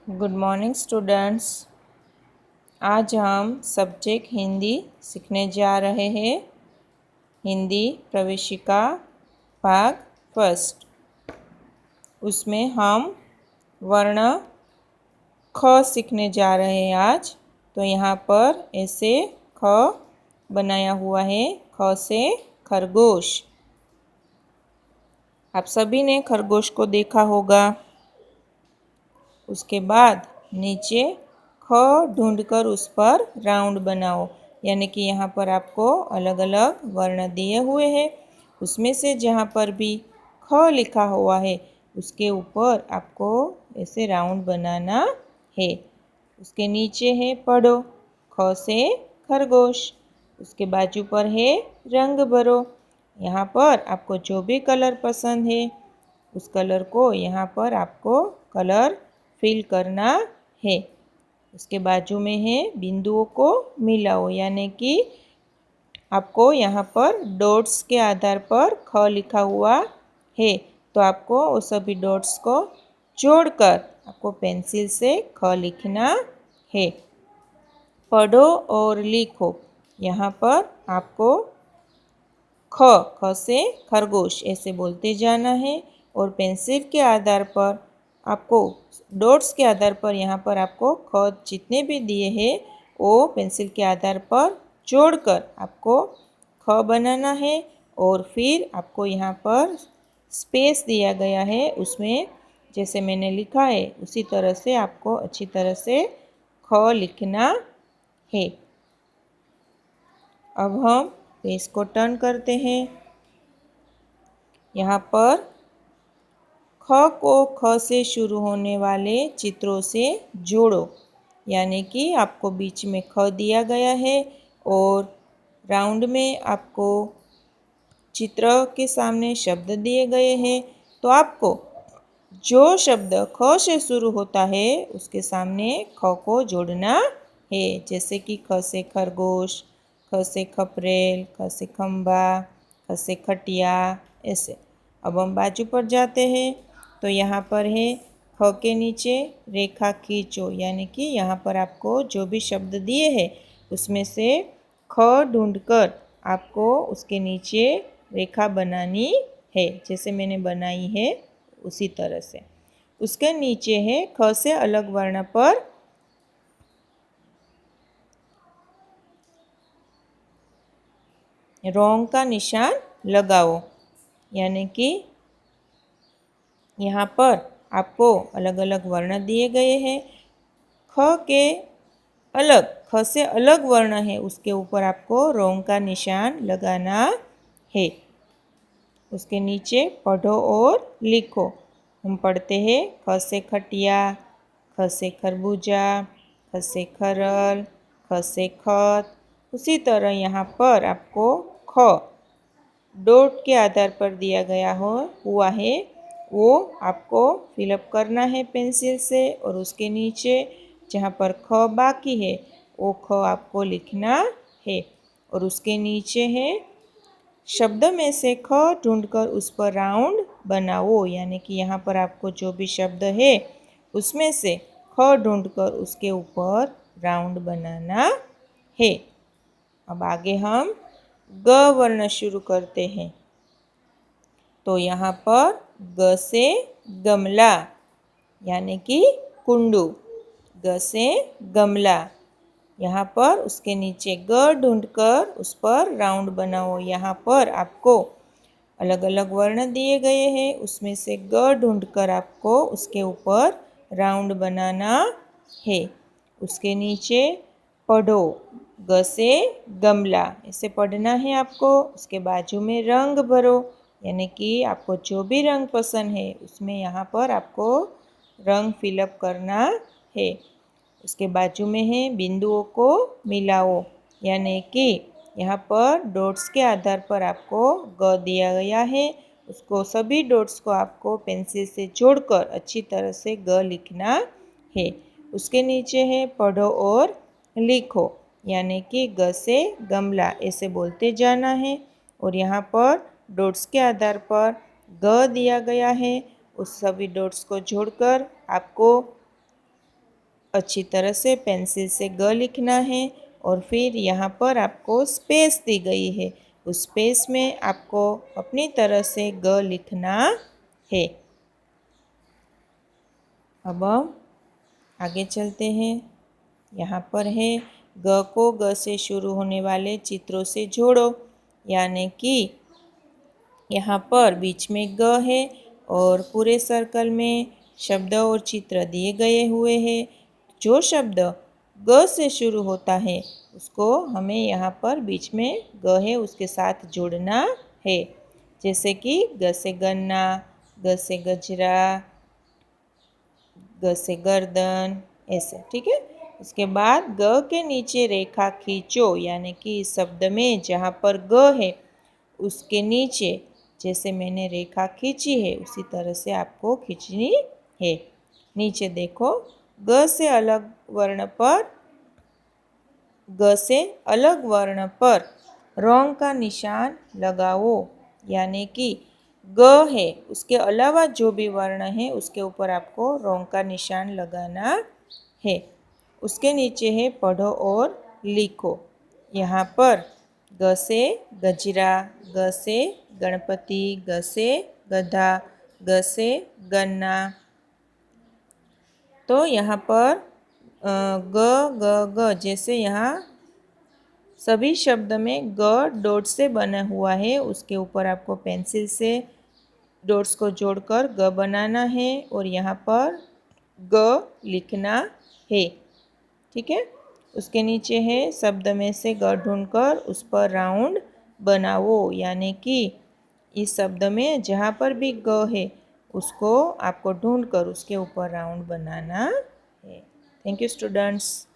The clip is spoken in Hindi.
Good morning students. आज हम सब्जेक्ट हिंदी सीखने जा रहे हैं। हिंदी प्रवेशिका भाग फर्स्ट। उसमें हम वर्ण ख सीखने जा रहे हैं आज। तो यहाँ पर ऐसे ख बनाया हुआ है, ख से खरगोश। आप सभी ने खरगोश को देखा होगा। उसके बाद नीचे ख ढूंढकर उस पर राउंड बनाओ, यानी कि यहाँ पर आपको अलग अलग वर्ण दिए हुए हैं। उसमें से जहाँ पर भी ख लिखा हुआ है उसके ऊपर आपको ऐसे राउंड बनाना है। उसके नीचे है पढ़ो, ख से खरगोश। उसके बाजू पर है रंग भरो। यहाँ पर आपको जो भी कलर पसंद है उस कलर को यहाँ पर आपको कलर फिल करना है। उसके बाजू में है बिंदुओं को मिलाओ, यानी कि आपको यहाँ पर डॉट्स के आधार पर ख लिखा हुआ है, तो आपको वो सभी डॉट्स को जोड़कर आपको पेंसिल से ख लिखना है। पढ़ो और लिखो। यहाँ पर आपको ख से खरगोश ऐसे बोलते जाना है और पेंसिल के आधार पर आपको डॉट्स के आधार पर यहाँ पर आपको ख जितने भी दिए हैं वो पेंसिल के आधार पर जोड़कर आपको ख बनाना है। और फिर आपको यहाँ पर स्पेस दिया गया है, उसमें जैसे मैंने लिखा है उसी तरह से आपको अच्छी तरह से ख लिखना है। अब हम पेज को टर्न करते हैं। यहाँ पर ख को ख से शुरू होने वाले चित्रों से जोड़ो, यानी कि आपको बीच में ख दिया गया है और राउंड में आपको चित्र के सामने शब्द दिए गए हैं। तो आपको जो शब्द ख से शुरू होता है उसके सामने ख को जोड़ना है, जैसे कि ख से खरगोश, ख से खपरेल, ख से खंबा, ख से खटिया, ऐसे। अब हम बाजू पर जाते हैं तो यहाँ पर है ख के नीचे रेखा खींचो, यानी कि यहाँ पर आपको जो भी शब्द दिए हैं उसमें से ख ढूंढकर आपको उसके नीचे रेखा बनानी है, जैसे मैंने बनाई है उसी तरह से। उसके नीचे है ख से अलग वर्ण पर रोंग का निशान लगाओ, यानी कि यहाँ पर आपको अलग अलग वर्ण दिए गए हैं। ख से अलग वर्ण है उसके ऊपर आपको रोंग का निशान लगाना है। उसके नीचे पढ़ो और लिखो। हम पढ़ते हैं ख से खटिया, ख से खरबूजा, ख से खरल, ख से खत। उसी तरह यहाँ पर आपको ख डॉट के आधार पर दिया गया हुआ है वो आपको फिलअप करना है पेंसिल से, और उसके नीचे जहाँ पर ख बाकी है वो ख आपको लिखना है। और उसके नीचे है शब्द में से ख ढूंढकर उस पर राउंड बनाओ, यानी कि यहाँ पर आपको जो भी शब्द है उसमें से ख ढूंढकर उसके ऊपर राउंड बनाना है। अब आगे हम ग वर्ण शुरू करते हैं। तो यहाँ पर ग से गमला, यानी कि कुंडू। ग से गमला। यहाँ पर उसके नीचे ग ढूंढकर उस पर राउंड बनाओ। यहाँ पर आपको अलग अलग वर्ण दिए गए हैं, उसमें से ग ढूंढकर आपको उसके ऊपर राउंड बनाना है। उसके नीचे पढ़ो, ग से गमला ऐसे पढ़ना है आपको। उसके बाजू में रंग भरो, यानी कि आपको जो भी रंग पसंद है उसमें यहाँ पर आपको रंग फिलअप करना है। उसके बाजू में है बिंदुओं को मिलाओ, यानी कि यहाँ पर डॉट्स के आधार पर आपको ग दिया गया है, उसको सभी डॉट्स को आपको पेंसिल से जोड़कर अच्छी तरह से ग लिखना है। उसके नीचे है पढ़ो और लिखो, यानी कि ग से गमला ऐसे बोलते जाना है। और यहाँ पर डॉट्स के आधार पर ग दिया गया है, उस सभी डॉट्स को जोड़कर आपको अच्छी तरह से पेंसिल से ग लिखना है और फिर यहाँ पर आपको स्पेस दी गई है, उस स्पेस में आपको अपनी तरह से ग लिखना है। अब हम आगे चलते हैं। यहाँ पर है ग को ग से शुरू होने वाले चित्रों से जोड़ो, यानी कि यहाँ पर बीच में ग है और पूरे सर्कल में शब्द और चित्र दिए गए हुए हैं। जो शब्द ग से शुरू होता है उसको हमें यहाँ पर बीच में ग है उसके साथ जोड़ना है, जैसे कि ग से गन्ना, ग से गजरा, ग से गर्दन, ऐसे। ठीक है। उसके बाद ग के नीचे रेखा खींचो, यानी कि इस शब्द में जहाँ पर ग है उसके नीचे जैसे मैंने रेखा खींची है उसी तरह से आपको खींचनी है। नीचे देखो, ग से अलग वर्ण पर रंग का निशान लगाओ, यानी कि ग है उसके अलावा जो भी वर्ण है उसके ऊपर आपको रंग का निशान लगाना है। उसके नीचे है पढ़ो और लिखो। यहाँ पर ग से गजरा, ग से गणपति, ग से गधा, ग से गन्ना। तो यहाँ पर ग ग ग जैसे यहाँ सभी शब्द में ग डॉट से बना हुआ है, उसके ऊपर आपको पेंसिल से डॉट्स को जोड़कर ग बनाना है और यहाँ पर ग लिखना है। ठीक है। उसके नीचे है शब्द में से ग ढूंढकर उस पर राउंड बनाओ, यानी कि इस शब्द में जहाँ पर भी ग है उसको आपको ढूंढकर उसके ऊपर राउंड बनाना है। Thank you students.